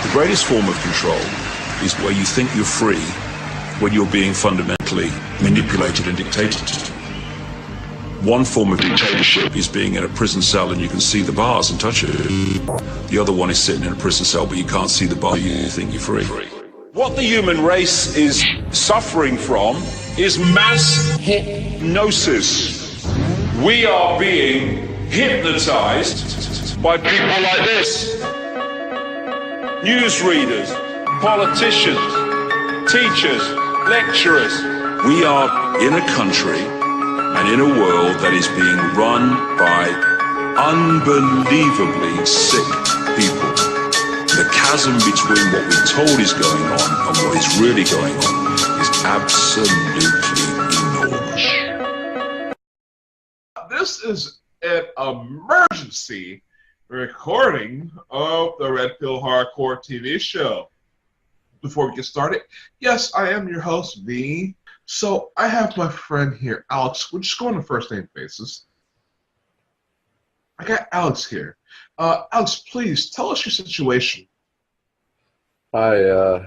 The greatest form of control is where you think you're free when you're being fundamentally manipulated and dictated. One form of dictatorship is being in a prison cell and you can see the bars and touch it. The other one is sitting in a prison cell but you can't see the bar, you think you're free. What the human race is suffering from is mass hypnosis. We are being hypnotized by people like this. Newsreaders, politicians, teachers, lecturers. We are in a country and in a world that is being run by unbelievably sick people. The chasm between what we're told is going on and what is really going on is absolutely enormous. This is an emergency recording of the Red Pill Hardcore TV show. Before we get started, yes, I am your host, V. So I have my friend here, Alex. We're just going on a first name basis. I got Alex here. Alex, please tell us your situation. Hi,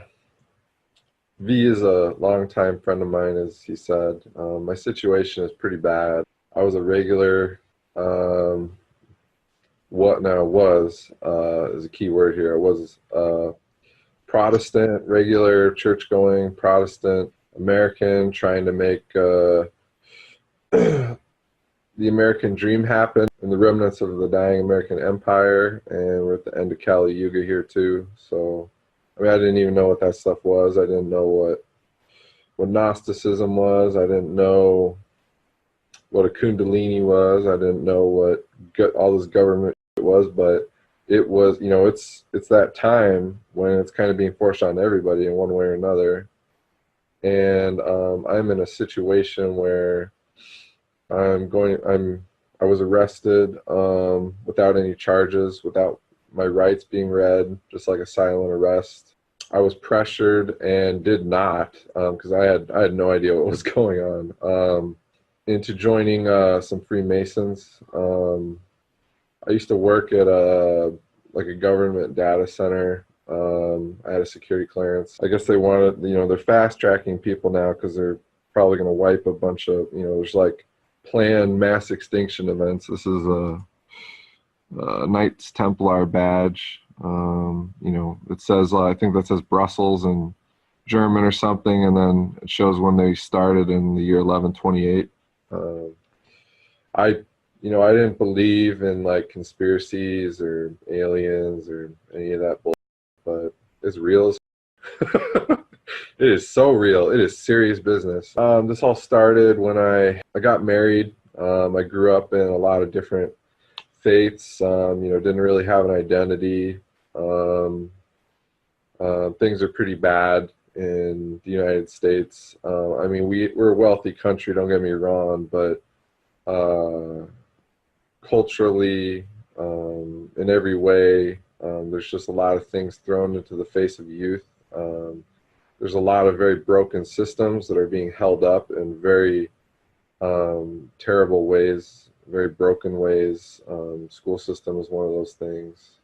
V is a longtime friend of mine, as he said. My situation is pretty bad. I was a regular, was is a key word here. I was Protestant, regular, church-going, Protestant, American, trying to make the American dream happen in the remnants of the dying American Empire, and we're at the end of Kali Yuga here too. So, I mean, I didn't even know what that stuff was. I didn't know what Gnosticism was. I didn't know what a Kundalini was. I didn't know what all this government was, but it was, you know, it's that time when it's kind of being forced on everybody in one way or another. And I'm in a situation where I was arrested without any charges, without my rights being read, just like a silent arrest. I was pressured and did not, because I had no idea what was going on, into joining some Freemasons. I used to work at a government data center. I had a security clearance. I guess they wanted, you know, they're fast tracking people now because they're probably going to wipe a bunch of, you know, there's like planned mass extinction events. This is a Knights Templar badge. You know, it says, I think that says Brussels in German or something, and then it shows when they started in the year 1128. I didn't believe in like conspiracies or aliens or any of that bullshit, but it's real as it is so real. It is serious business. This all started when I got married. I grew up in a lot of different faiths. You know, didn't really have an identity. Things are pretty bad in the United States. I mean, we're a wealthy country, don't get me wrong, but culturally, in every way, there's just a lot of things thrown into the face of youth. There's a lot of very broken systems that are being held up in very terrible ways, very broken ways. School system is one of those things.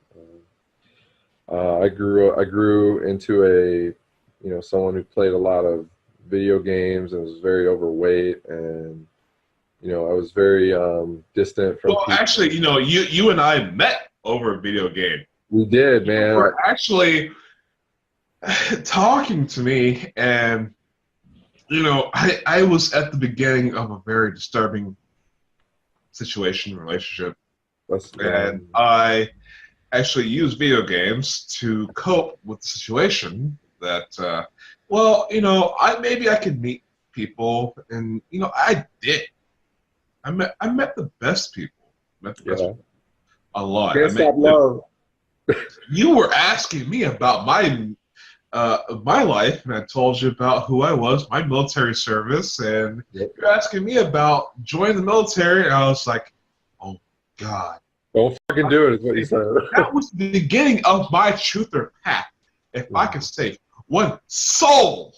I grew into someone who played a lot of video games and was very overweight, and you know, I was very distant from. Well, people. Actually, you know, you and I met over a video game. We did, man. You were actually talking to me, and you know, I was at the beginning of a very disturbing relationship, and I actually used video games to cope with the situation. That well, you know, maybe I could meet people, and you know, I did. I met the best people. People a lot. Can't stop love. You were asking me about my life, and I told you about who I was, my military service, and you're asking me about joining the military, and I was like, oh God. Don't fucking do it, is what you said. That was the beginning of my truther path. If I could save one soul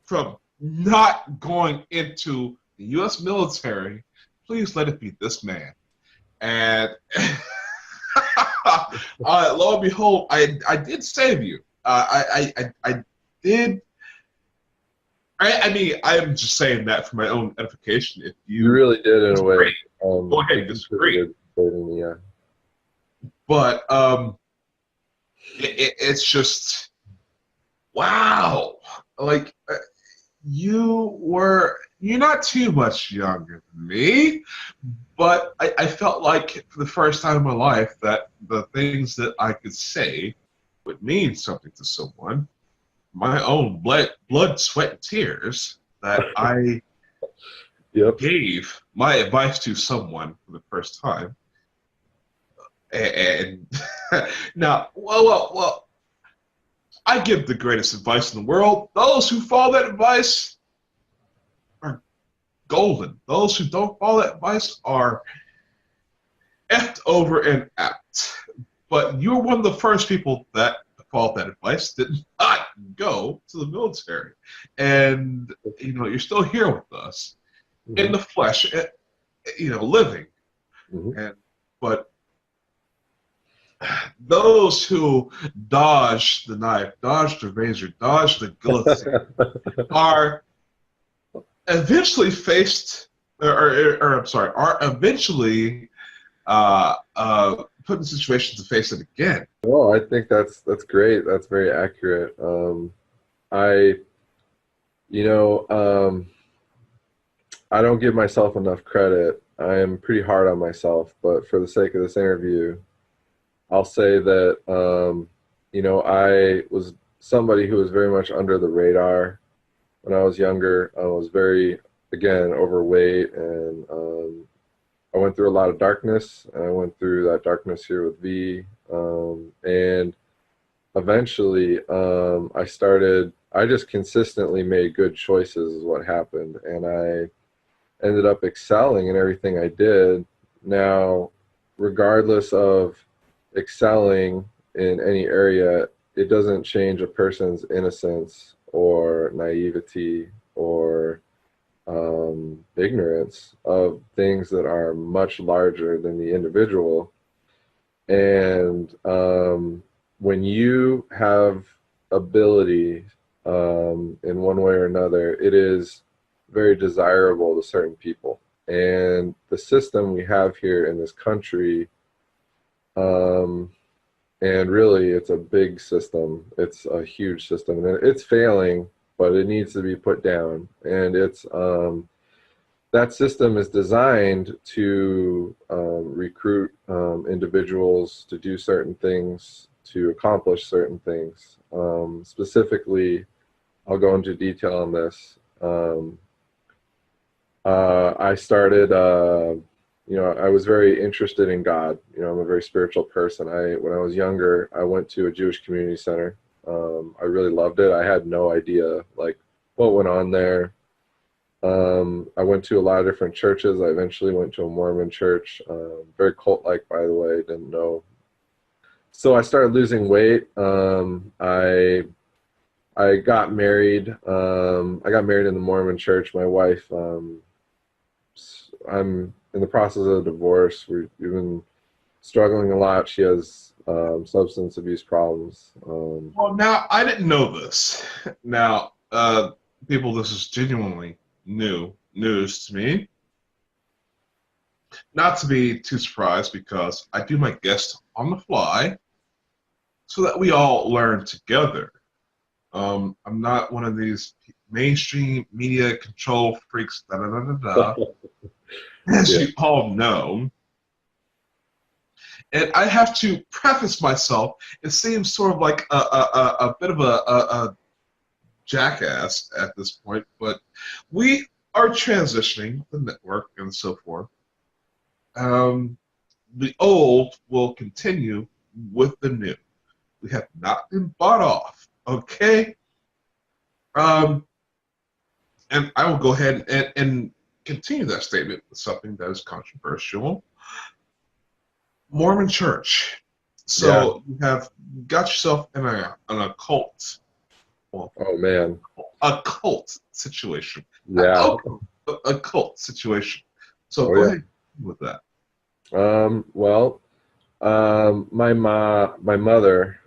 from not going into the U.S. military, please let it be this man. And Lo and behold, I did save you. I did. I mean, I am just saying that for my own edification. If You really did in a way. disagree, go ahead and disagree. Yeah. But it's just wow. Like you're not too much younger than me, but I felt like for the first time in my life that the things that I could say would mean something to someone. My own blood, sweat, and tears that I gave my advice to someone for the first time. And now, well, I give the greatest advice in the world. Those who follow that advice are golden. Those who don't follow that advice are effed over and out. But you're one of the first people that followed that advice, did not go to the military. And, you're still here with us in the flesh, living. But those who dodge the knife, dodge the razor, dodge the guillotine are eventually faced, are eventually put in situations to face it again. Well, I think that's great. That's very accurate. I don't give myself enough credit. I am pretty hard on myself, but for the sake of this interview, I'll say that, I was somebody who was very much under the radar when I was younger. I was very, again, overweight, and I went through a lot of darkness, and I went through that darkness here with V, and eventually I just consistently made good choices is what happened, and I ended up excelling in everything I did. Now, regardless of excelling in any area, it doesn't change a person's innocence or naivety or ignorance of things that are much larger than the individual. And when you have ability in one way or another, it is very desirable to certain people. And the system we have here in this country, and really it's a big system, it's a huge system, and it's failing, but it needs to be put down. And it's that system is designed to recruit individuals to do certain things, to accomplish certain things. Specifically, I'll go into detail on this. I started, I was very interested in God. I'm a very spiritual person. When I was younger, I went to a Jewish community center. I really loved it. I had no idea what went on there. I went to a lot of different churches. I eventually went to a Mormon church, very cult-like, by the way, didn't know. So I started losing weight. I got married. I got married in the Mormon church. My wife, I'm in the process of a divorce. We've been struggling a lot. She has substance abuse problems. Well, now, I didn't know this. Now, people, this is genuinely news to me. Not to be too surprised, because I do my guests on the fly so that we all learn together. I'm not one of these mainstream media control freaks, as you all know. And I have to preface myself. It seems sort of like a bit of a jackass at this point, but we are transitioning the network and so forth. The old will continue with the new. We have not been bought off, okay? And I will go ahead and continue that statement with something that is controversial. Mormon Church. So you have got yourself in an occult. Well, oh man, a cult situation. Yeah, a cult situation. So go ahead with that. Well, My mother,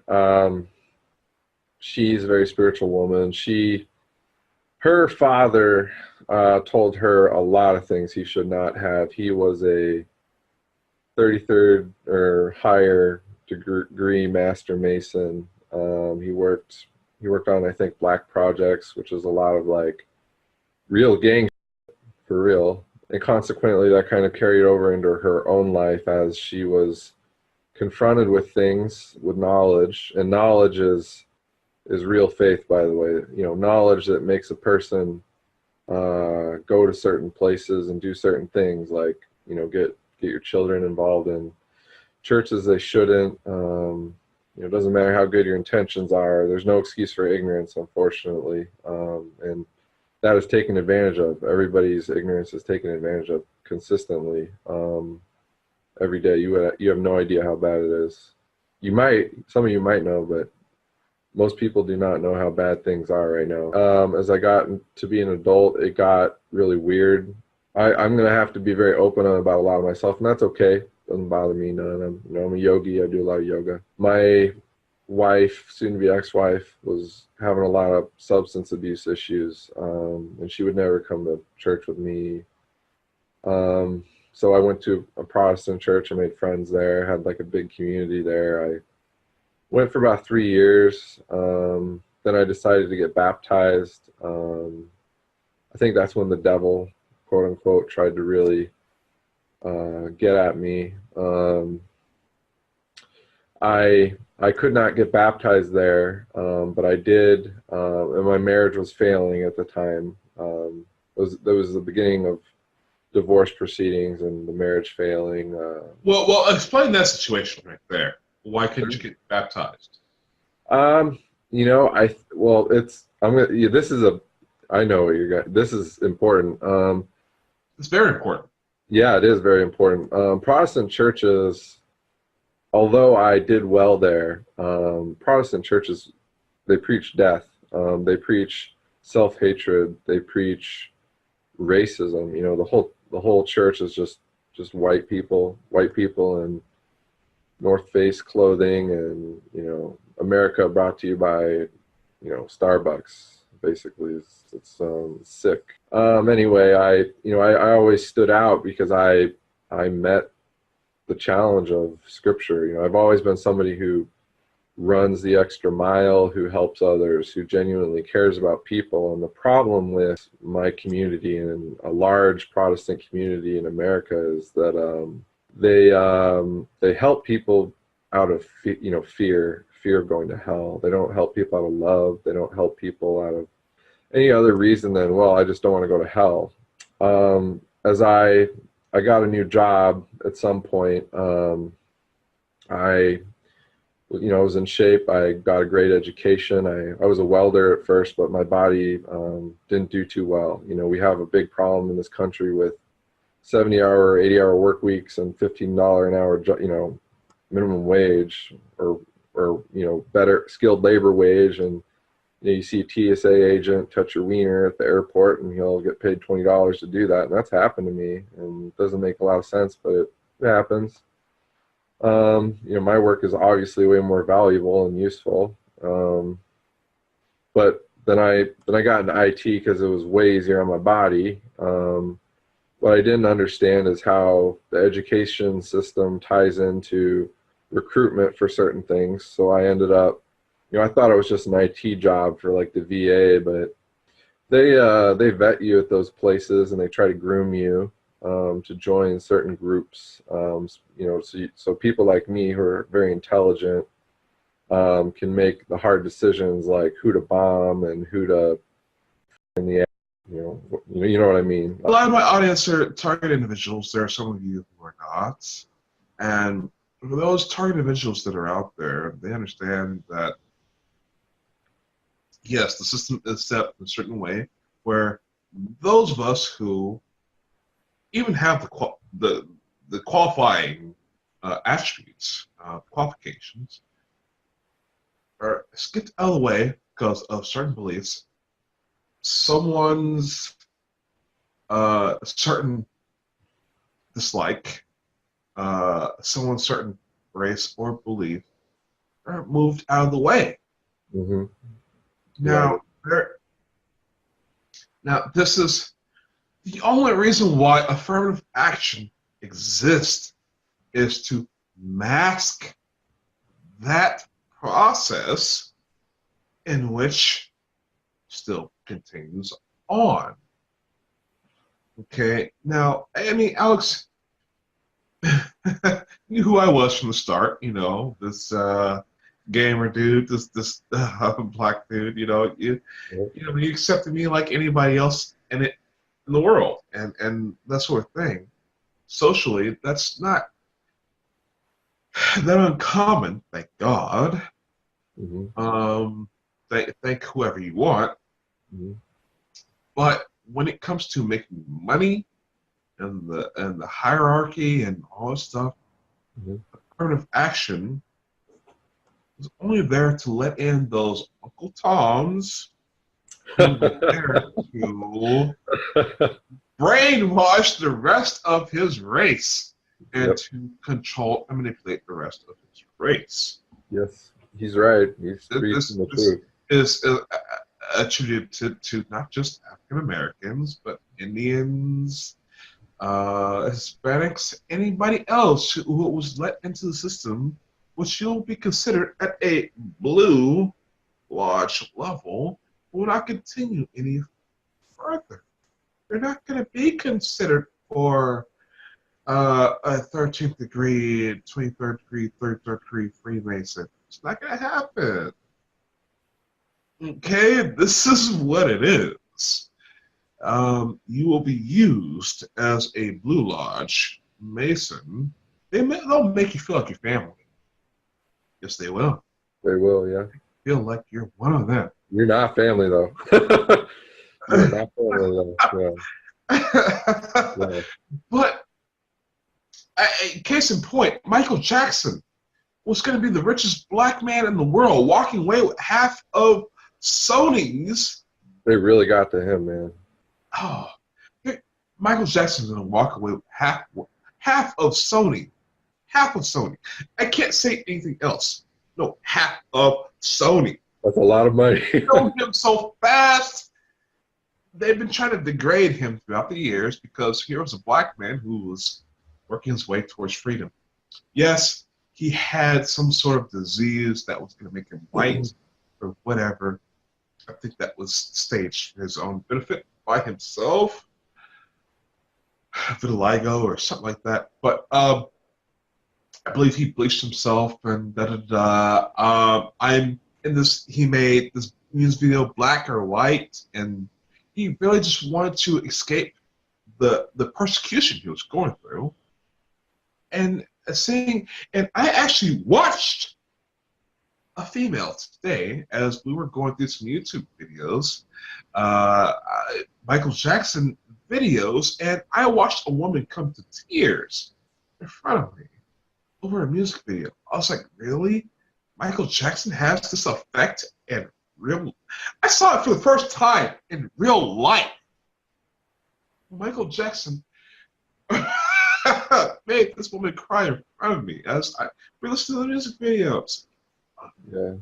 she's a very spiritual woman. Her father told her a lot of things he should not have. He was a 33rd or higher degree master mason. He worked on, I think, black projects, which is a lot of like real gang for real. And consequently, that kind of carried over into her own life as she was confronted with things with knowledge. And knowledge is real faith, by the way. Knowledge that makes a person go to certain places and do certain things, like get your children involved in churches they shouldn't. It doesn't matter how good your intentions are. There's no excuse for ignorance, unfortunately, and that is taken advantage of. Everybody's ignorance is taken advantage of consistently, every day. You have no idea how bad it is. Some of you might know, but most people do not know how bad things are right now. As I got to be an adult, it got really weird. I'm going to have to be very open about a lot of myself, and that's okay. Doesn't bother me none. I'm a yogi. I do a lot of yoga. My wife, soon-to-be ex-wife, was having a lot of substance abuse issues, and she would never come to church with me. So I went to a Protestant church. I made friends there, had like a big community there. I went for about 3 years. Then I decided to get baptized. I think that's when the devil, quote unquote, tried to really get at me. I could not get baptized there, but I did, and my marriage was failing at the time. That was the beginning of divorce proceedings and the marriage failing. Well, explain that situation right there. Why couldn't you get baptized? I know what you're going. This is important. It's very important. Yeah, it is very important. Protestant churches, although I did well there, Protestant churches, they preach death. They preach self-hatred. They preach racism. The whole church is just white people and North Face clothing, and America brought to you by Starbucks. Basically, it's sick. Anyway, I always stood out because I met the challenge of Scripture. I've always been somebody who runs the extra mile, who helps others, who genuinely cares about people. And the problem with my community and a large Protestant community in America is that they help people out of fear of going to hell. They don't help people out of love. They don't help people out of any other reason than, well, I just don't want to go to hell. As I got a new job at some point, I was in shape. I got a great education. I was a welder at first, but my body didn't do too well. We have a big problem in this country with 70-hour, 80-hour work weeks and $15 an hour, minimum wage or better skilled labor wage. And you see a TSA agent touch your wiener at the airport, and he'll get paid $20 to do that. And that's happened to me, and it doesn't make a lot of sense, but it happens. My work is obviously way more valuable and useful. But then I got into IT because it was way easier on my body. What I didn't understand is how the education system ties into recruitment for certain things. So I ended up, I thought it was just an IT job for like the VA, but they vet you at those places and they try to groom you to join certain groups. So people like me who are very intelligent can make the hard decisions like who to bomb and who to in the you know what I mean. A lot of my audience are target individuals. There are some of you who are not, and for those target individuals that are out there, they understand that yes, the system is set in a certain way where those of us who even have the qualifying attributes, qualifications, are skipped out of the way because of certain beliefs, someone's certain dislike, someone's certain race, or belief are moved out of the way. Mm-hmm. Now, now this is the only reason why affirmative action exists is to mask that process in which still continues on. Okay, now, I mean, Alex, knew who I was from the start, you know, this gamer dude, this black dude, you know, you accepted me like anybody else in the world, and that sort of thing. Socially, that's not that uncommon, thank God. Mm-hmm. Thank whoever you want. Mm-hmm. But when it comes to making money and the hierarchy and all this stuff, Mm-hmm. affirmative action is only there to let in those Uncle Toms who are there to brainwash the rest of his race and Yep. to control and manipulate the rest of his race. Yes, he's right. He's preaching the truth. Is attributed to not just African Americans, but Indians, Hispanics, anybody else who was let into the system, which you'll be considered at a blue lodge level, will not continue any further. They're not going to be considered for a 13th degree, 23rd degree, 33rd degree Freemason. It's not going to happen. Okay, this is what it is. You will be used as a Blue Lodge Mason. They'll make you feel like your family. Yes, they will. They will, yeah. Feel like you're one of them. You're not family, though. You're not family, though. Yeah. Yeah. But, case in point, Michael Jackson was going to be the richest black man in the world, walking away with half of Sony's. They really got to him, man. Oh, Michael Jackson's going to walk away with half of Sony. Half of Sony. I can't say anything else. No, half of Sony. That's a lot of money. Sold him so fast. They've been trying to degrade him throughout the years because here was a black man who was working his way towards freedom. Yes, he had some sort of disease that was going to make him white or whatever. I think that was staged for his own benefit by himself. Vitiligo or something like that. But I believe he bleached himself and I'm in this. He made this music video, Black or White, and he really just wanted to escape the persecution he was going through. And I actually watched a female today as we were going through some YouTube videos, Michael Jackson videos, and I watched a woman come to tears in front of me over a music video. I was like, really? Michael Jackson has this effect in real? I saw it for the first time in real life. Michael Jackson made this woman cry in front of me as we listened to the music videos. Yeah,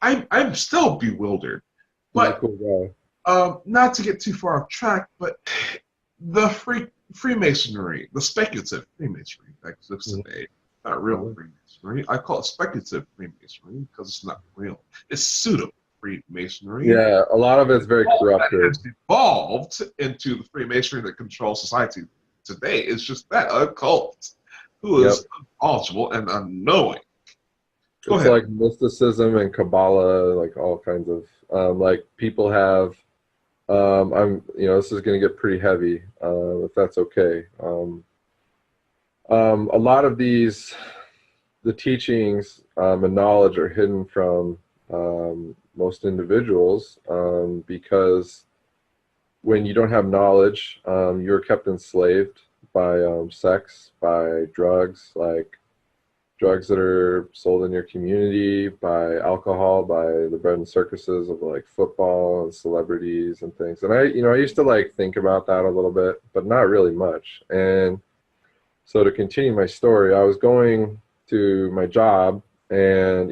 I'm still bewildered, but cool guy. Not to get too far off track, but the Freemasonry, the speculative Freemasonry that exists today, not real Freemasonry. I call it speculative Freemasonry because it's not real. It's pseudo Freemasonry. Yeah, a lot of it's very corrupted. That has evolved into the Freemasonry that controls society today. It's just that a cult who is unknowledgeable and unknowing. It's like mysticism and Kabbalah, like all kinds of like people have. This is going to get pretty heavy, if that's okay. A lot of the teachings and knowledge are hidden from most individuals because when you don't have knowledge, you're kept enslaved by sex, by drugs, like drugs that are sold in your community, by alcohol, by the bread and circuses of like football and celebrities and things. And I used to like think about that a little bit, but not really much. And so to continue my story, I was going to my job, and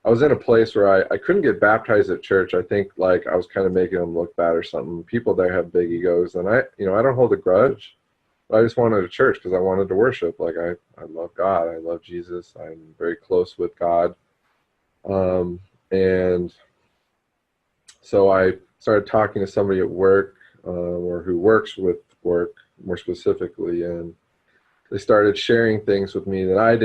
I was in a place where I couldn't get baptized at church. I think like I was kind of making them look bad or something. People there have big egos, and I don't hold a grudge. I just wanted a church because I wanted to worship. Like I love God. I love Jesus. I'm very close with God. And so I started talking to somebody at work, or who works with work more specifically, and they started sharing things with me that I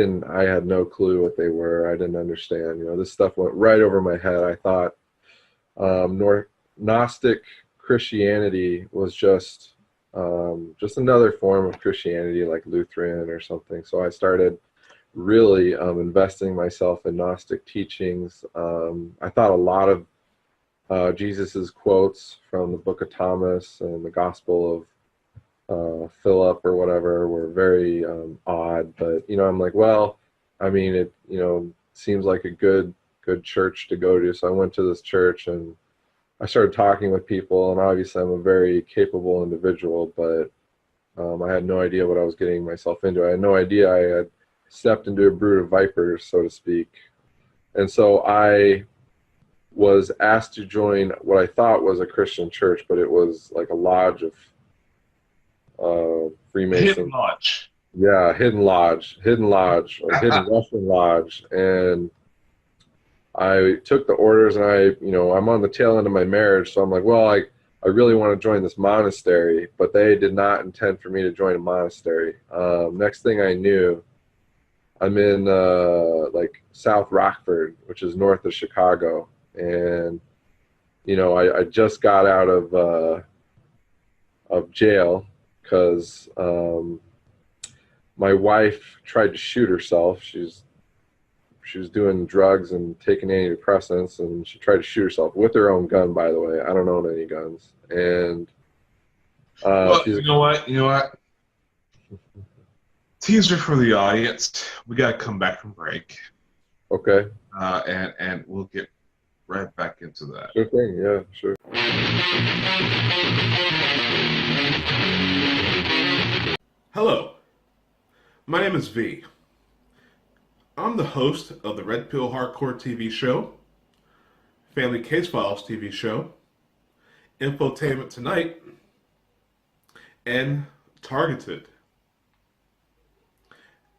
had no clue what they were. I didn't understand. This stuff went right over my head. I thought Gnostic Christianity was just another form of Christianity, like Lutheran or something. So I started really investing myself in Gnostic teachings. I thought a lot of Jesus's quotes from the Book of Thomas and the Gospel of Philip or whatever were very odd. But I'm like, well, I mean, it seems like a good church to go to. So I went to this church and I started talking with people, and obviously I'm a very capable individual, but I had no idea what I was getting myself into. I had no idea I had stepped into a brood of vipers, so to speak. And so I was asked to join what I thought was a Christian church, but it was like a lodge of Freemasons. Hidden lodge. Yeah, hidden lodge, or hidden Russian lodge. And I took the orders, and I'm on the tail end of my marriage, so I'm like, well, I really want to join this monastery, but they did not intend for me to join a monastery. Next thing I knew, I'm in like South Rockford, which is north of Chicago, and I just got out of jail because my wife tried to shoot herself. She was doing drugs and taking antidepressants, and she tried to shoot herself with her own gun, by the way. I don't own any guns. And well, you know what? Teaser for the audience. We got to come back from break. Okay. And we'll get right back into that. Sure thing. Yeah, sure. Hello. My name is V. I'm the host of the Red Pill Hardcore TV show, Family Case Files TV show, Infotainment Tonight, and Targeted.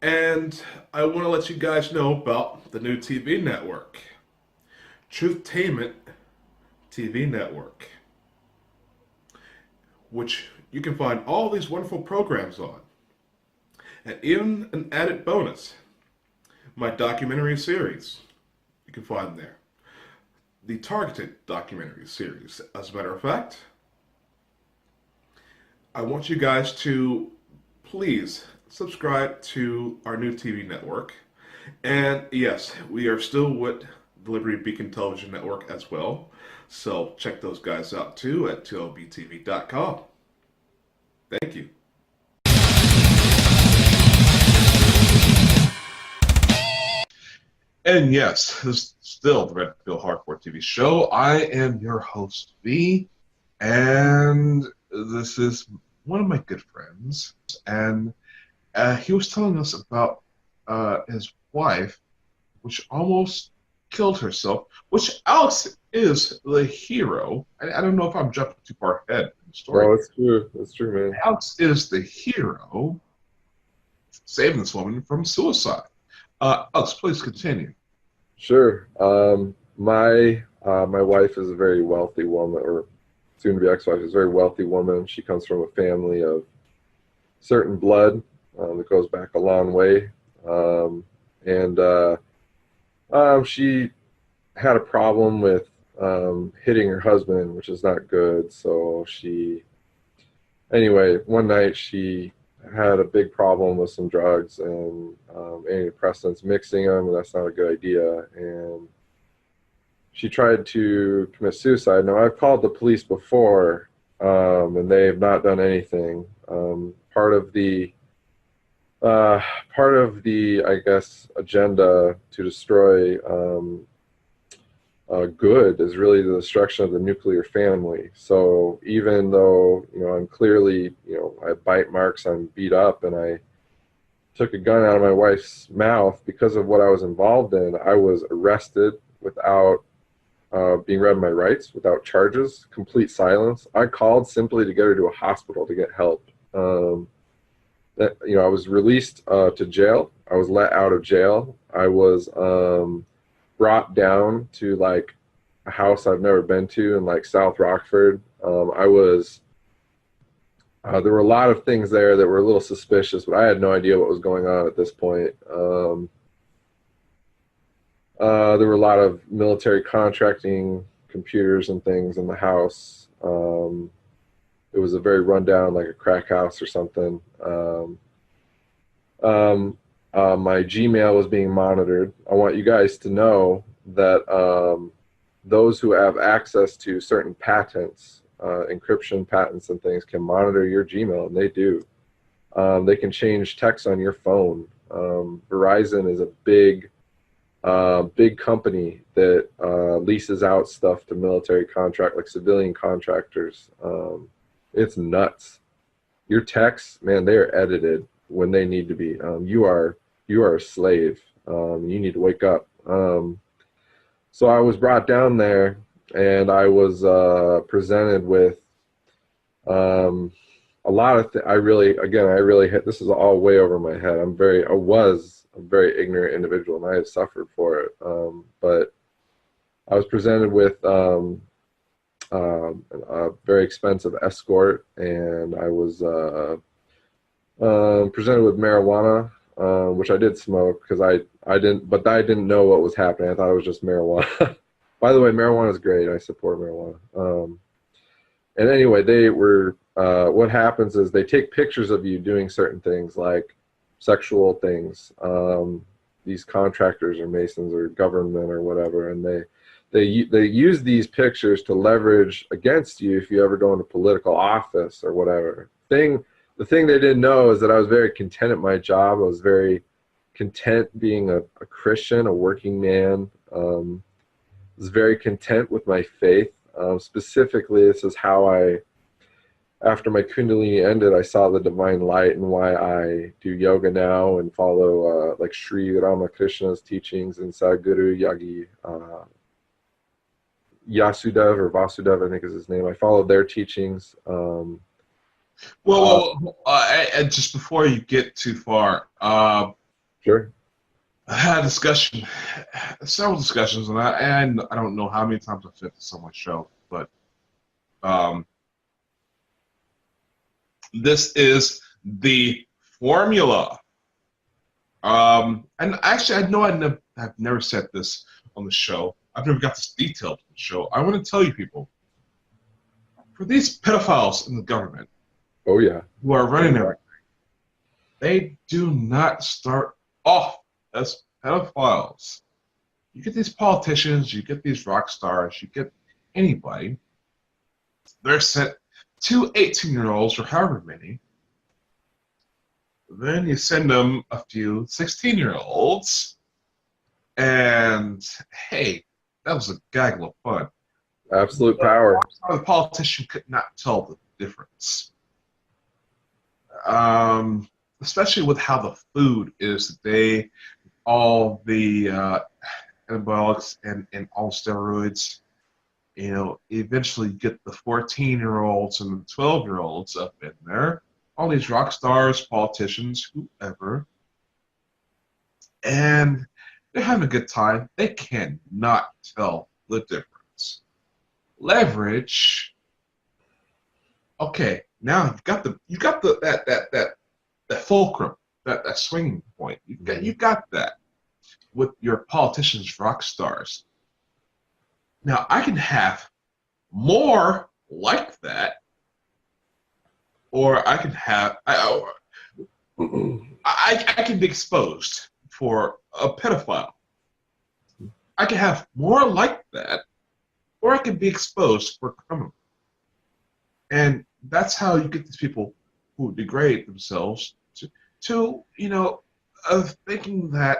And I want to let you guys know about the new TV network, Truthtainment TV Network, which you can find all these wonderful programs on. And even an added bonus, my documentary series, you can find there. The Targeted documentary series. As a matter of fact, I want you guys to please subscribe to our new TV network. And yes, we are still with the Liberty Beacon Television Network as well. So check those guys out too at 2lbtv.com. Thank you. And yes, this is still the Red Pill Hardcore TV show. I am your host, V, and this is one of my good friends. And he was telling us about his wife, which almost killed herself, which Alex is the hero. I don't know if I'm jumping too far ahead in the story. Oh, it's true. It's true, man. Alex is the hero saving this woman from suicide. Alex, please continue. Sure. My wife is a very wealthy woman, or soon to be ex-wife is a very wealthy woman. She comes from a family of certain blood that goes back a long way. She had a problem with hitting her husband, which is not good. So one night she had a big problem with some drugs and antidepressants, mixing them, and that's not a good idea. And she tried to commit suicide. Now, I've called the police before, and they have not done anything. Part of the, I guess, agenda to destroy good is really the destruction of the nuclear family. So even though I'm clearly I have bite marks, I'm beat up, and took a gun out of my wife's mouth because of what I was involved in. I was arrested without being read my rights, without charges, complete silence. I called simply to get her to a hospital to get help. I was released to jail. I was let out of jail. I was brought down to like a house I've never been to in like South Rockford. There were a lot of things there that were a little suspicious, but I had no idea what was going on at this point. There were a lot of military contracting computers and things in the house. It was a very rundown, like a crack house or something. My Gmail was being monitored. I want you guys to know that those who have access to certain patents, encryption patents and things, can monitor your Gmail, and they do. They can change text on your phone. Verizon is a big company that leases out stuff to military like civilian contractors. It's nuts. Your texts, man, they are edited when they need to be. You are a slave. You need to wake up. So I was brought down there, and I was presented with a lot of I really hit. This is all way over my head. I was a very ignorant individual, and I have suffered for it. But I was presented with a very expensive escort, and I was presented with marijuana, which I did smoke because I didn't know what was happening. I thought it was just marijuana. By the way, marijuana is great. I support marijuana. And anyway, they were. What happens is they take pictures of you doing certain things, like sexual things. These contractors or masons or government or whatever, and they use these pictures to leverage against you if you ever go into political office or whatever. The thing they didn't know is that I was very content at my job. I was very content being a Christian, a working man. Was very content with my faith. Specifically, this is how after my Kundalini ended, I saw the divine light, and why I do yoga now and follow like Sri Ramakrishna's teachings and Sadhguru Yasudev or Vasudev, I think is his name. I followed their teachings. And just before you get too far, Sure. I had several discussions, and I don't know how many times I've said this on my show, but this is the formula. And actually, I know I've never said this on the show. I've never got this detailed on the show. I want to tell you people, for these pedophiles in the government, Oh yeah. who are running everything, they do not start off as pedophiles. You get these politicians, you get these rock stars, you get anybody, they're sent to 18-year-olds or however many. Then you send them a few 16-year-olds, and hey, that was a gaggle of fun. Absolute power. The politician could not tell the difference. Especially with how the food is today, all the anabolics and all steroids. You know, eventually you get the 14-year-olds and the 12-year-olds up in there. All these rock stars, politicians, whoever. And they're having a good time. They cannot tell the difference. Leverage. Okay, now you've got that fulcrum, that swinging point. You got that with your politicians, rock stars. Now I can have more like that, or I can have I can be exposed for a pedophile. I can have more like that, or I can be exposed for a criminal. And that's how you get these people who degrade themselves to of thinking that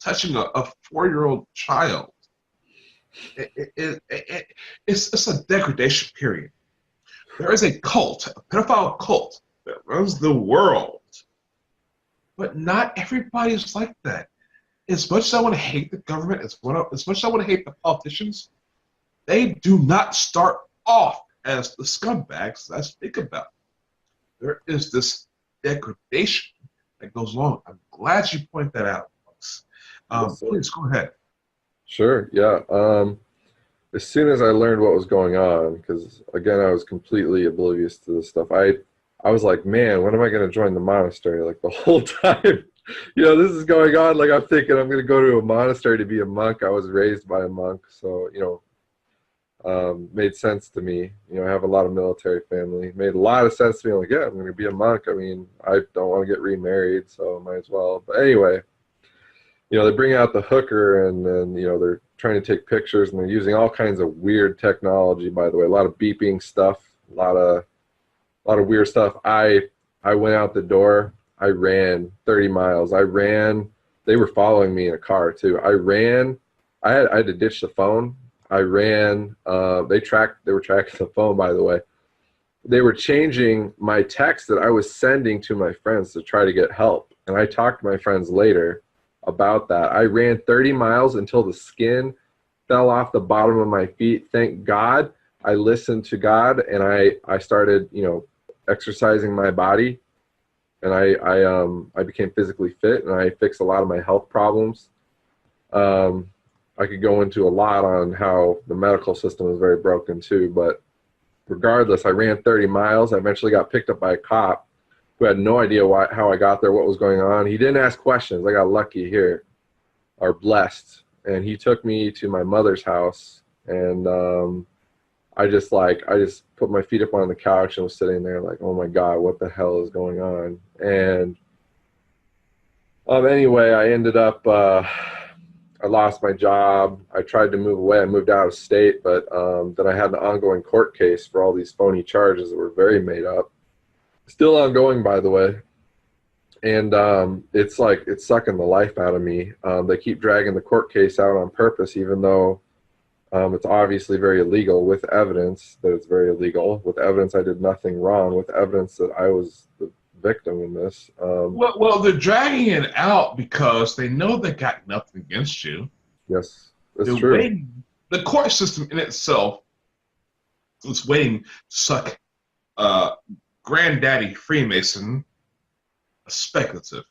touching a 4-year-old child, it's a degradation period. There is a cult, a pedophile cult, that runs the world. But not everybody's like that. As much as I want to hate the government, as much as I want to hate the politicians, they do not start off as the scumbags I speak about. There is this degradation that goes along. I'm glad you point that out, folks. Yes, Please go ahead. sure, yeah. As soon as I learned what was going on, because again, I was completely oblivious to this stuff. I was like, man, when am I going to join the monastery? Like the whole time, this is going on. Like I'm thinking I'm going to go to a monastery to be a monk. I was raised by a monk, so made sense to me. I have a lot of military family. Made a lot of sense to me. I'm like, yeah, I'm going to be a monk. I mean, I don't want to get remarried, so might as well. But anyway, they bring out the hooker, and then they're trying to take pictures, and they're using all kinds of weird technology. By the way, a lot of beeping stuff, a lot of weird stuff. I went out the door. I ran 30 miles. I ran. They were following me in a car too. I ran. I had to ditch the phone. I ran. They were tracking the phone, by the way. They were changing my text that I was sending to my friends to try to get help. And I talked to my friends later about that. I ran 30 miles until the skin fell off the bottom of my feet. Thank God I listened to God, and I started, exercising my body, and I became physically fit, and I fixed a lot of my health problems. I could go into a lot on how the medical system is very broken too, but regardless, I ran 30 miles. I eventually got picked up by a cop who had no idea how I got there, what was going on. He didn't ask questions. I got lucky here, or blessed, and he took me to my mother's house, and I just put my feet up on the couch and was sitting there like, oh my God, what the hell is going on? And anyway, I ended up, I lost my job. I tried to move away. I moved out of state, but then I had an ongoing court case for all these phony charges that were very made up. Still ongoing, by the way. And it's sucking the life out of me. They keep dragging the court case out on purpose, even though it's obviously very illegal, with evidence that it's very illegal, with evidence I did nothing wrong, with evidence that I was the victim in this. Well, they're dragging it out because they know they got nothing against you. Yes, that's They're true. waiting. The court system in itself is waiting to suck granddaddy Freemason, a speculative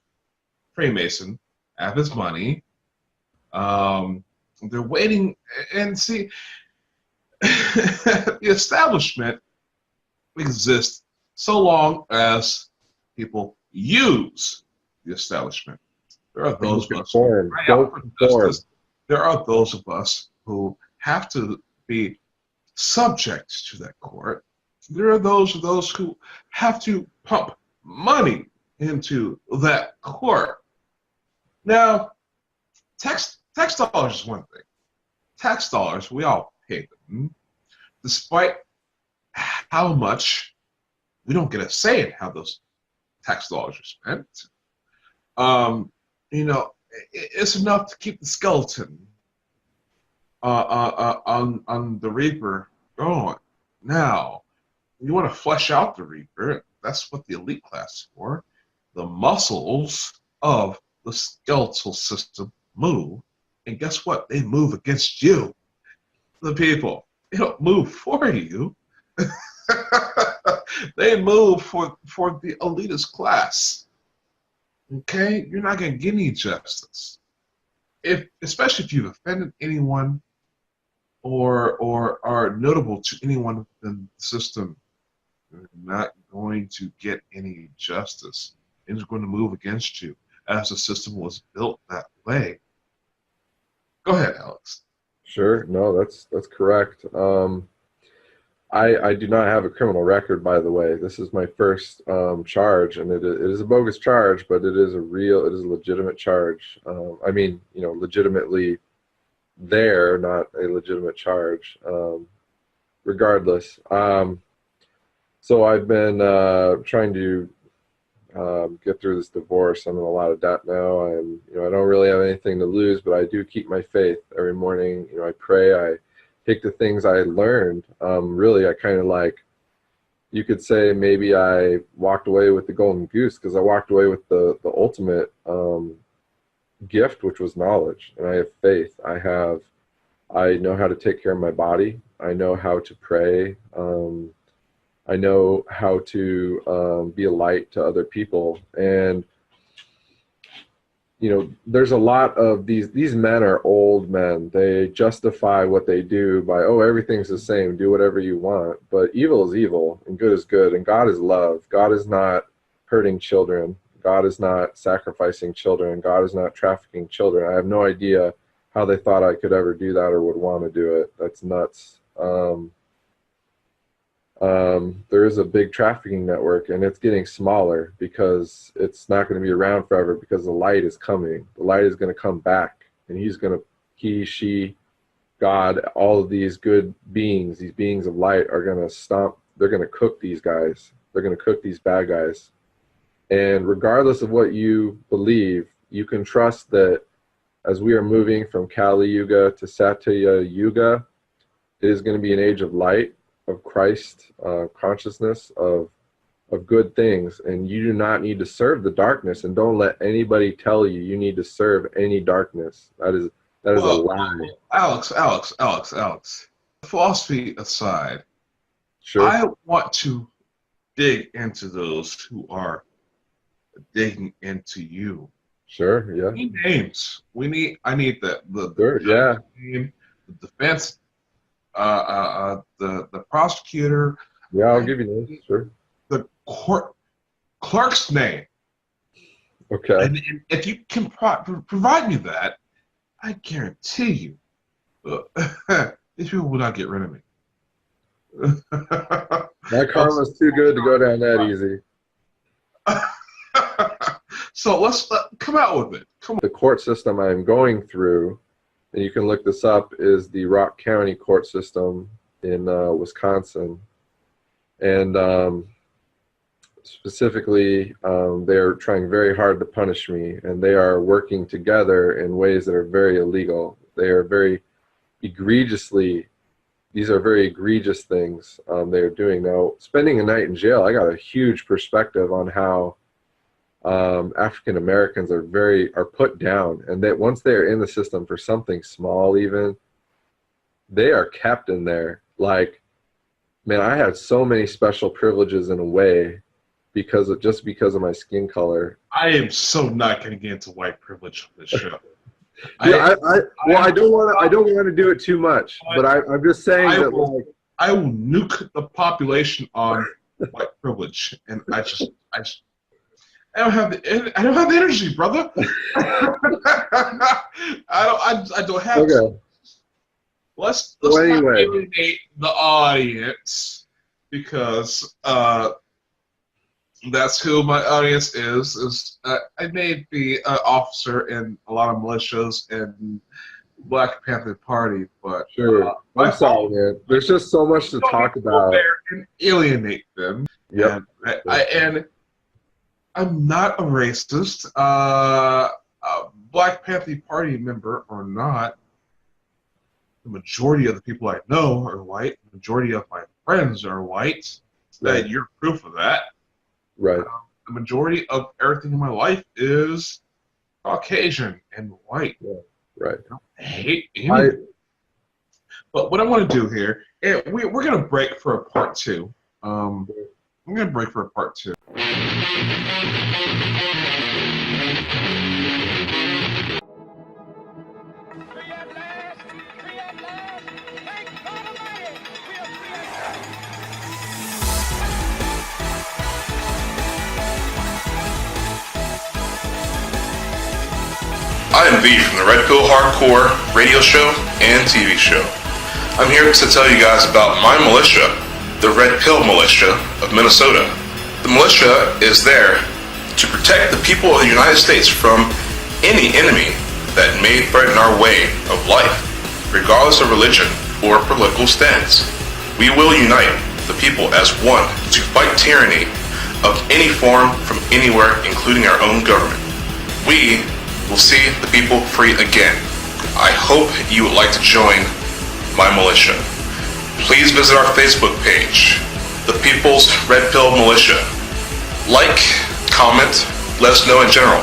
Freemason, out of his money. They're waiting, and see, the establishment exists so long as people use the establishment. There are those of us who cry out for justice. There are those of us who have to be subject to that court. There are those who have to pump money into that court. Now, tax dollars is one thing. Tax dollars, we all pay them, despite how much we don't get a say in how those tax dollars are spent. It's enough to keep the skeleton on the Reaper going. Now, you want to flesh out the Reaper. That's what the elite class is for. The muscles of the skeletal system move, and guess what? They move against you, the people. They don't move for you. They move for the elitist class. Okay, you're not going to get any justice, especially if you've offended anyone or are notable to anyone within the system. You're not going to get any justice. It's going to move against you, as the system was built that way. Go ahead, Alex. Sure. No, that's correct. I do not have a criminal record, by the way. This is my first charge, and it is a bogus charge, but it is a legitimate charge. Legitimately there, not a legitimate charge. Regardless. So I've been trying to get through this divorce. I'm in a lot of debt now. I don't really have anything to lose, but I do keep my faith every morning. I pray. I take the things I learned. Really, I kind of you could say maybe I walked away with the golden goose, because I walked away with the ultimate gift, which was knowledge. And I have faith. I know how to take care of my body. I know how to pray. I know how to be a light to other people. And you know, there's a lot of these men are old men. They justify what they do by, oh, everything's the same, do whatever you want. But evil is evil and good is good, and God is love. God is not hurting children. God is not sacrificing children. God is not trafficking children. I have no idea how they thought I could ever do that or would want to do it. That's nuts. There is a big trafficking network, and it's getting smaller because it's not going to be around forever, because the light is coming. The light is going to come back, and he, she, God, all of these good beings, these beings of light are going to stomp. They're going to cook these guys. They're going to cook these bad guys. And regardless of what you believe, you can trust that as we are moving from Kali Yuga to Satya Yuga, it is going to be an age of light, of Christ consciousnness, of good things. And you do not need to serve the darkness, and don't let anybody tell you you need to serve any darkness. That is a lie. Alex, philosophy aside, Sure. I want to dig into those who are digging into you. Sure, yeah. We need names. I need the Sure, yeah. name, the defense, the prosecutor. Yeah, I'll give you names, sure. The court clerk's name. Okay. And if you can provide me that, I guarantee you, these people will not get rid of me. My karma's too good to go down that easy. So let's come out with it. Come on. The court system I'm going through, and you can look this up, is the Rock County court system in Wisconsin. And specifically, they're trying very hard to punish me, and they are working together in ways that are very illegal. They are very egregiously, these are very egregious things they are doing. Now, spending a night in jail, I got a huge perspective on how African Americans are put down, and that once they are in the system for something small, even, they are kept in there. Like, man, I had so many special privileges in a way because of my skin color. I am so not going to get into white privilege on this show. Yeah, I don't want to do it too much, but I'm just saying that, like, I will nuke the population on white privilege, and I don't have the energy, brother. I don't have. Okay. Let's Well, not anyway. alienate the audience, because that's who my audience is. I may be an officer in a lot of militias and Black Panther Party, but Sure. I'm sorry, man. There's just so much to talk about. There and alienate them. Yep. And I'm not a racist. A Black Panther Party member or not, the majority of the people I know are white. The majority of my friends are white. Right. And you're proof of that. Right. The majority of everything in my life is Caucasian and white. Yeah. Right. I hate anything. But what I want to do here, and we're going to break for a part two. I'm going to break for a part two. I am V from the Red Pill Hardcore radio show and TV show. I'm here to tell you guys about my militia, the Red Pill Militia of Minnesota. The militia is there to protect the people of the United States from any enemy that may threaten our way of life, regardless of religion or political stance. We will unite the people as one to fight tyranny of any form from anywhere, including our own government. We will see the people free again. I hope you would like to join my militia. Please visit our Facebook page, the People's Red Pill Militia. Like, comment, let us know in general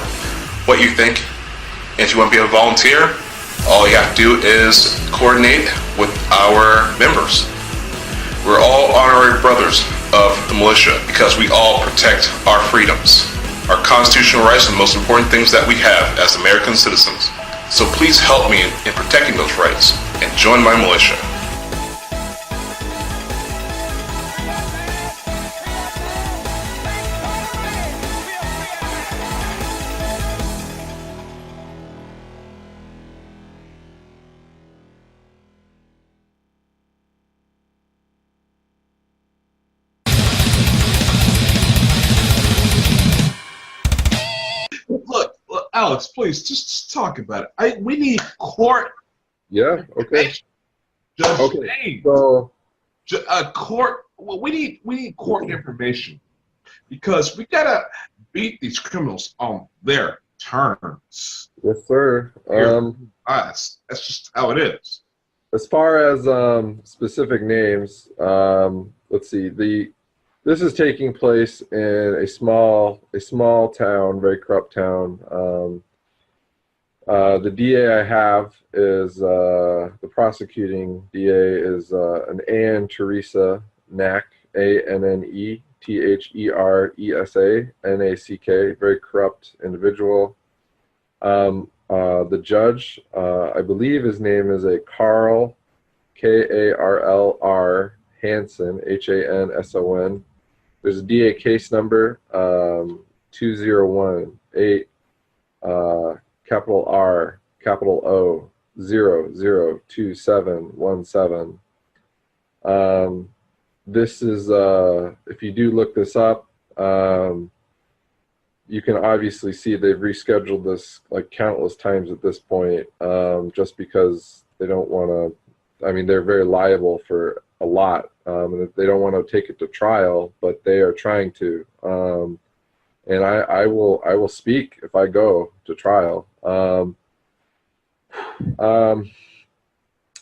what you think. And if you want to be a volunteer, all you have to do is coordinate with our members. We're all honorary brothers of the militia because we all protect our freedoms. Our constitutional rights are the most important things that we have as American citizens. So please help me in protecting those rights and join my militia. Look, Alex, please just talk about it. We need court. Yeah. Okay. Judge Okay. James. So Court. Well, we need court information because we gotta beat these criminals on their terms. yes, sir. Us. That's just how it is. As far as specific names, let's see. This is taking place in a small town, very corrupt town. The DA I have is the prosecuting DA is an Anne Teresa Knack, ANNETHERESA, very corrupt individual. The judge, I believe his name is a Carl, KARLR Hanson, HANSON. There's a DA case number 2018 capital R capital O 002717. This is if you do look this up, you can obviously see they've rescheduled this like countless times at this point, just because they don't want to. I mean, they're very liable for a lot, and they don't want to take it to trial, but they are trying to. And I will speak if I go to trial.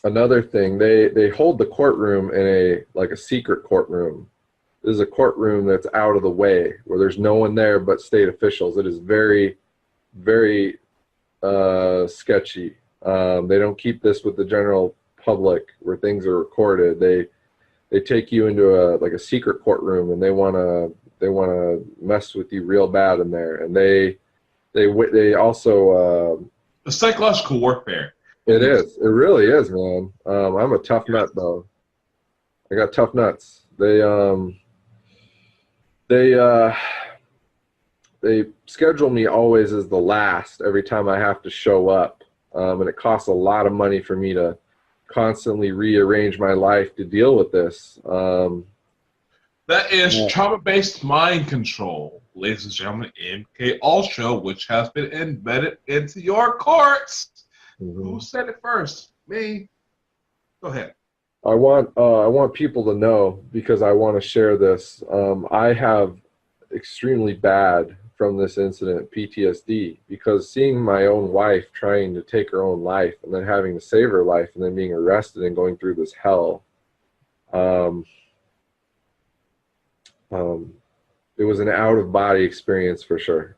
Another thing, they hold the courtroom in a secret courtroom. This is a courtroom that's out of the way, where there's no one there but state officials. It is very, very sketchy. They don't keep this with the general public where things are recorded. They take you into a secret courtroom, and they want to mess with you real bad in there. And they also The psychological warfare. it is. It really is, man. I'm a tough nut, though. I got tough nuts. They schedule me always as the last every time I have to show up, and it costs a lot of money for me to constantly rearrange my life to deal with this. That is trauma-based mind control, ladies and gentlemen. MK All Show, which has been embedded into your courts. Who said it first? Me. Go ahead. I want people to know, because I want to share this. I have extremely bad from this incident PTSD, because seeing my own wife trying to take her own life and then having to save her life and then being arrested and going through this hell. It was an out-of-body experience for sure.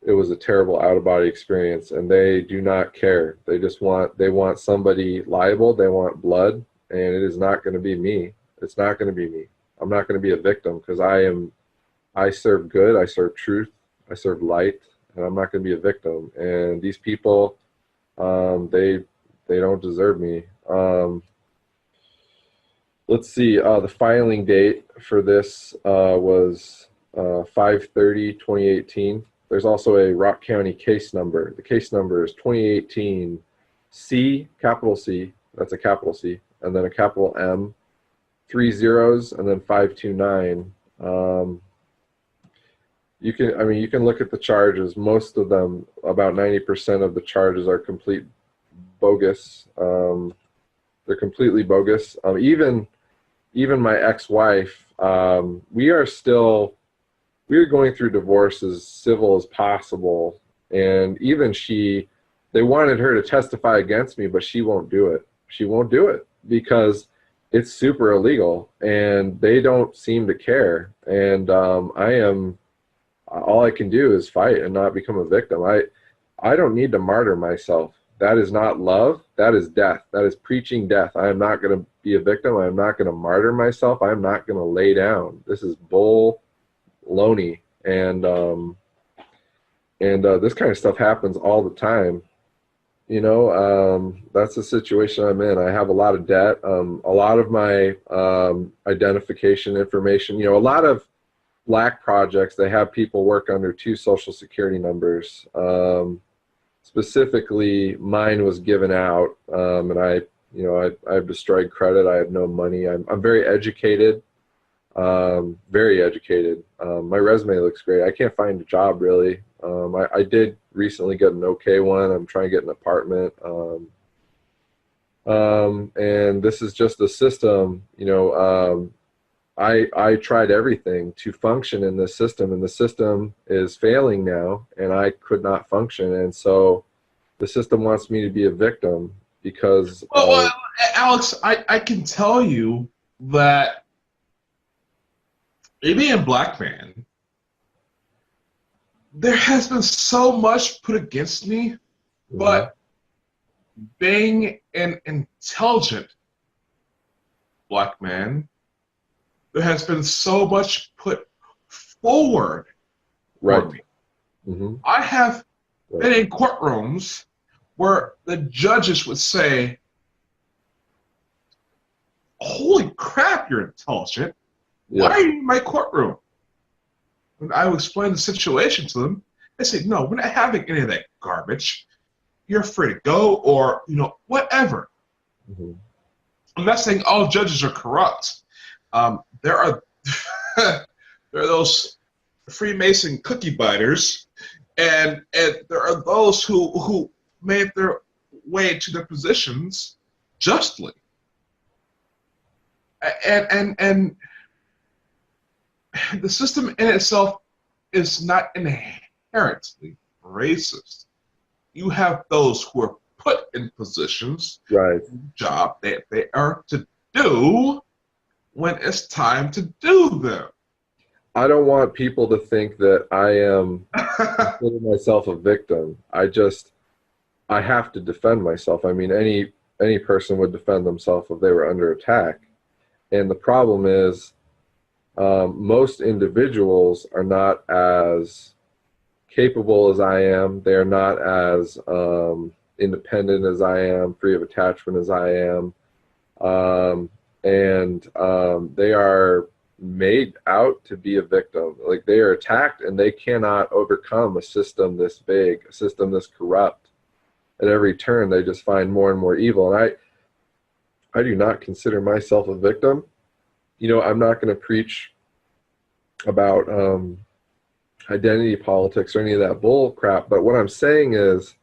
It was a terrible out-of-body experience, and they do not care. They want somebody liable. They want blood, and it is not going to be me. It's not going to be me. I'm not going to be a victim, because I serve good. I serve truth. I serve light, and I'm not going to be a victim. And these people, they don't deserve me. Let's see. The filing date for this was 5/30/2018. There's also a Rock County case number. The case number is 2018 C, capital C, that's a capital C, and then a capital M, 3 zeros, and then 529. You can look at the charges. Most of them, about 90% of the charges are complete bogus. They're completely bogus. Even my ex-wife, we are going through divorce as civil as possible, and even they wanted her to testify against me, but she won't do it. She won't do it because it's super illegal, and they don't seem to care. And all I can do is fight and not become a victim. I don't need to martyr myself. That is not love. That is death. That is preaching death. I am not going to be a victim. I am not going to martyr myself. I am not going to lay down. This is bull-loney. And this kind of stuff happens all the time. You know, that's the situation I'm in. I have a lot of debt. A lot of my identification information, you know, a lot of black projects, they have people work under 2 social security numbers. Specifically, mine was given out, and I've destroyed credit. I have no money. I'm very educated, very educated. My resume looks great. I can't find a job really. I did recently get an okay one. I'm trying to get an apartment. And this is just the system, you know. I tried everything to function in this system, and the system is failing now, and I could not function. And so the system wants me to be a victim because... Well, Alex, I can tell you that me being a black man, there has been so much put against me, but being an intelligent black man, there has been so much put forward for me. I have been in courtrooms where the judges would say, "Holy crap, you're intelligent. Why are you in my courtroom?" When I would explain the situation to them, they say, "No, we're not having any of that garbage. You're free to go," or, you know, whatever. I'm not saying all judges are corrupt. There are those Freemason cookie biters, and there are those who made their way to their positions justly. And the system in itself is not inherently racist. You have those who are put in positions, job that they are to do when it's time to do them. I don't want people to think that I am considering myself a victim. I have to defend myself. I mean, any person would defend themselves if they were under attack. And the problem is, most individuals are not as capable as I am. They are not as independent as I am, free of attachment as I am. They are made out to be a victim. Like, they are attacked and they cannot overcome a system this big, a system this corrupt. At every turn, they just find more and more evil. And I do not consider myself a victim. You know, I'm not going to preach about identity politics or any of that bull crap. But what I'm saying is,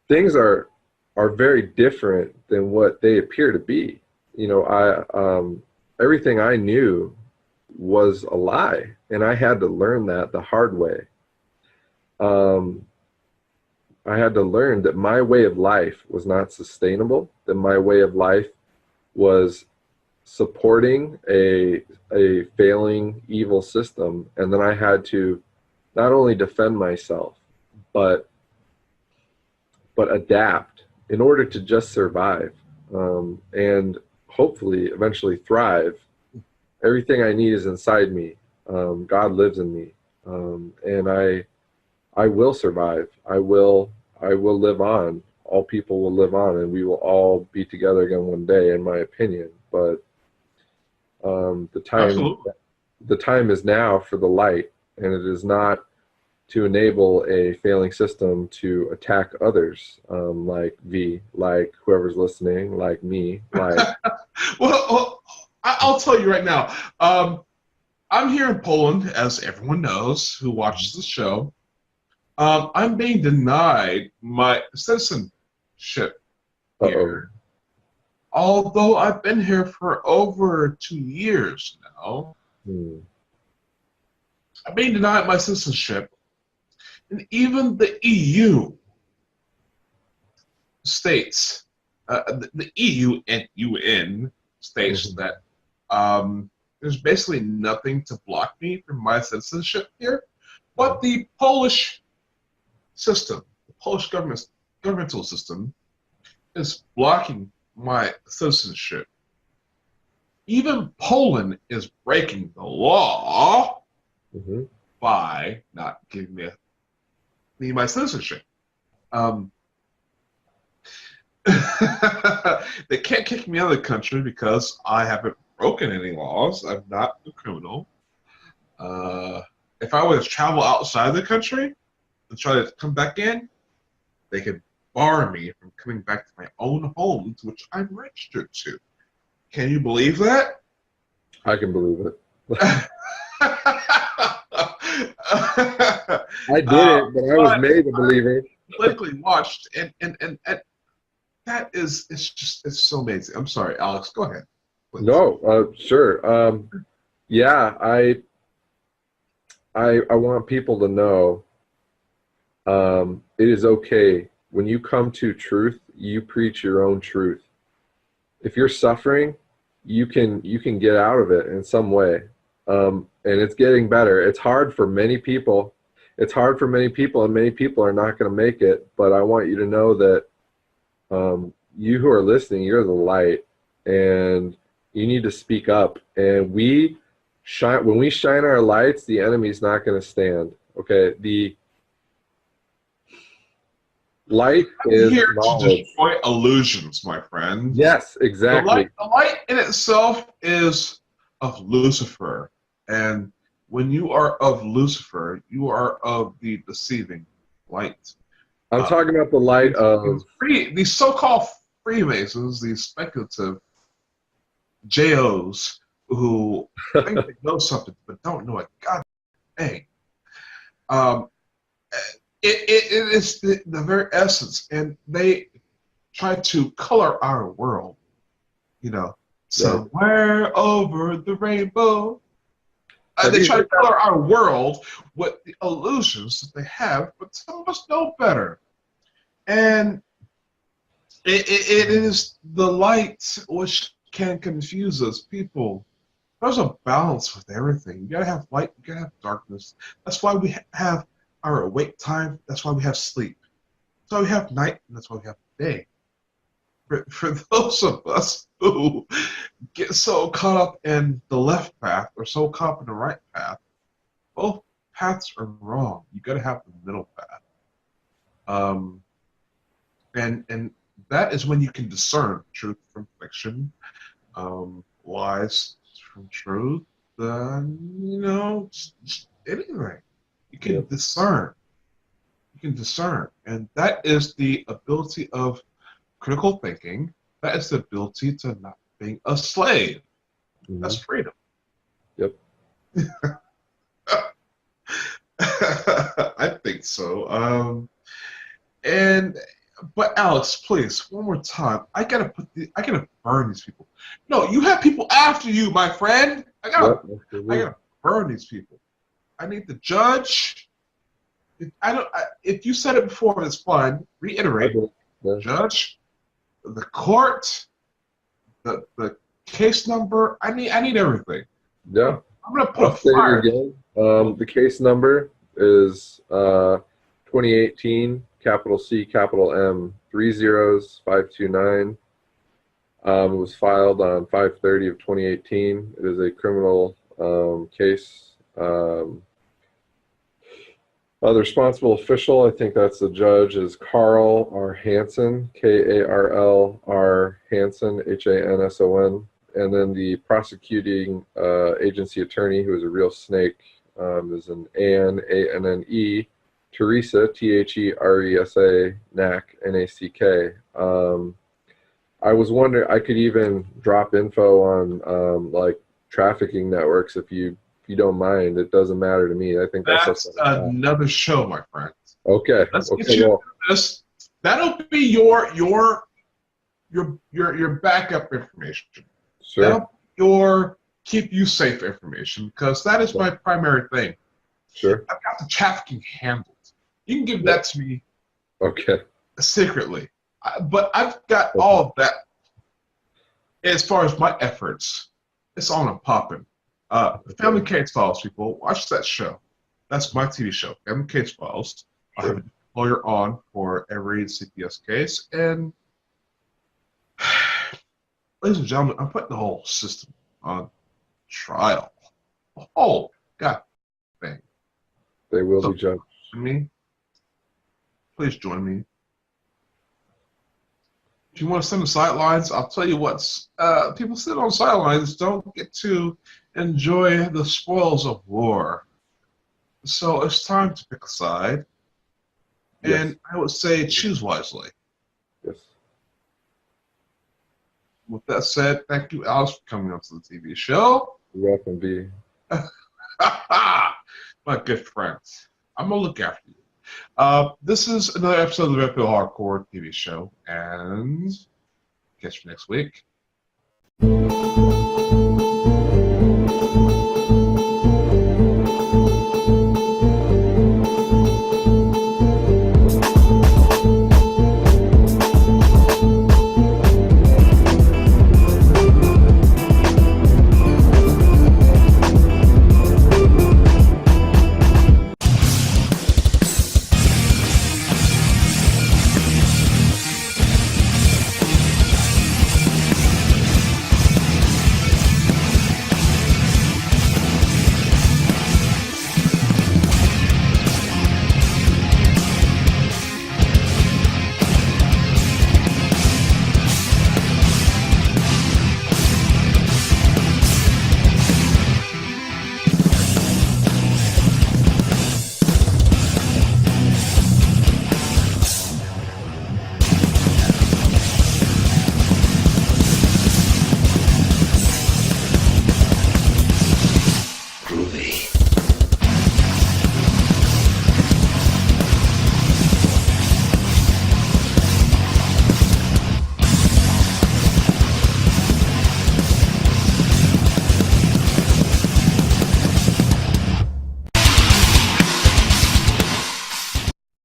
things are very different than what they appear to be. You know, everything I knew was a lie, and I had to learn that the hard way. I had to learn that my way of life was not sustainable, that my way of life was supporting a failing, evil system, and then I had to not only defend myself, but adapt in order to just survive, and hopefully eventually thrive. Everything I need is inside me. God lives in me, and I will survive. I will live on. All people will live on, and we will all be together again one day, in my opinion. But the time is now for the light, and it is not to enable a failing system to attack others, like like whoever's listening, like me, like. Well, I'll tell you right now. I'm here in Poland, as everyone knows who watches the show. I'm being denied my citizenship here. Although I've been here for over 2 years now. I'm being denied my citizenship. And even the EU states, the EU and UN states that there's basically nothing to block me from my citizenship here, but the Polish system, the Polish governmental system, is blocking my citizenship. Even Poland is breaking the law by not giving me my citizenship. They can't kick me out of the country because I haven't broken any laws. I'm not a criminal. If I were to travel outside the country and try to come back in, they could bar me from coming back to my own home, to which I'm registered to. Can you believe that? I can believe it. I did it, but I was made a believer. Politically watched, and that is, it's so amazing. I'm sorry, Alex, go ahead. Please. No, sure. Yeah, I want people to know it is okay. When you come to truth, you preach your own truth. If you're suffering, you can get out of it in some way. And it's getting better. It's hard for many people. And many people are not going to make it. But I want you to know that you who are listening, you're the light, and you need to speak up. And when we shine our lights, the enemy's not going to stand. Okay, the light is here knowledge. to destroy illusions, my friend. Yes, exactly. The light in itself is of Lucifer, and when you are of Lucifer, you are of the deceiving light. I'm talking about the light of these so-called Freemasons, these speculative JOs who think they know something but don't know it. God dang. It is the very essence, and they try to color our world, somewhere over the rainbow. They try to color our world with the illusions that they have, but some of us know better. And it is the light which can confuse us. People, there's a balance with everything. You gotta have light, you gotta have darkness. That's why we have our awake time. That's why we have sleep. That's why we have night, and that's why we have day. For those of us who get so caught up in the left path or so caught up in the right path, both paths are wrong. You got to have the middle path. And that is when you can discern truth from fiction, lies from truth, just anything. You can discern. You can discern. And that is the ability of critical thinking. That is the ability to not being a slave. That's freedom. Yep. I think so. But Alex, please, one more time. I gotta burn these people. No, you have people after you, my friend. I gotta burn these people. I need the judge. If you said it before, it's fine. Reiterate. The judge, the court, the case number. I need everything. Yeah. I'm gonna put a fire. Again. The case number is 2018 capital C capital M 30529. It was filed on 5/30 of 2018. It is a criminal case. The responsible official, I think that's the judge, is Carl R. Hansen, Karl R. Hansen, Hanson. And then the prosecuting agency attorney, who is a real snake, is an Anne, Teresa, Theresa, Knack, Nack. I was wondering, I could even drop info on like trafficking networks if you don't mind. It doesn't matter to me. I think that's another show, my friend. Okay. Let's get you this. That'll be your backup information. Sure. That'll be your keep you safe information, because that is my primary thing. Sure. I've got the trafficking handled. You can give that to me. Okay. Secretly, but I've got all of that as far as my efforts, it's on and popping. Family Case Files, people, watch that show. That's my TV show, Family Case Files. I have a lawyer on for every CPS case, and ladies and gentlemen, I'm putting the whole system on trial. The whole god thing. They will be judged. Please join me. If you want to sit on the sidelines, I'll tell you what. People sit on sidelines don't get to enjoy the spoils of war. So it's time to pick a side. And Yes. I would say choose wisely. Yes. With that said, thank you, Alex, for coming on to the TV show. You're welcome, B. My good friends. I'm going to look after you. This is another episode of the Red Pill Hardcore TV show, and catch you next week.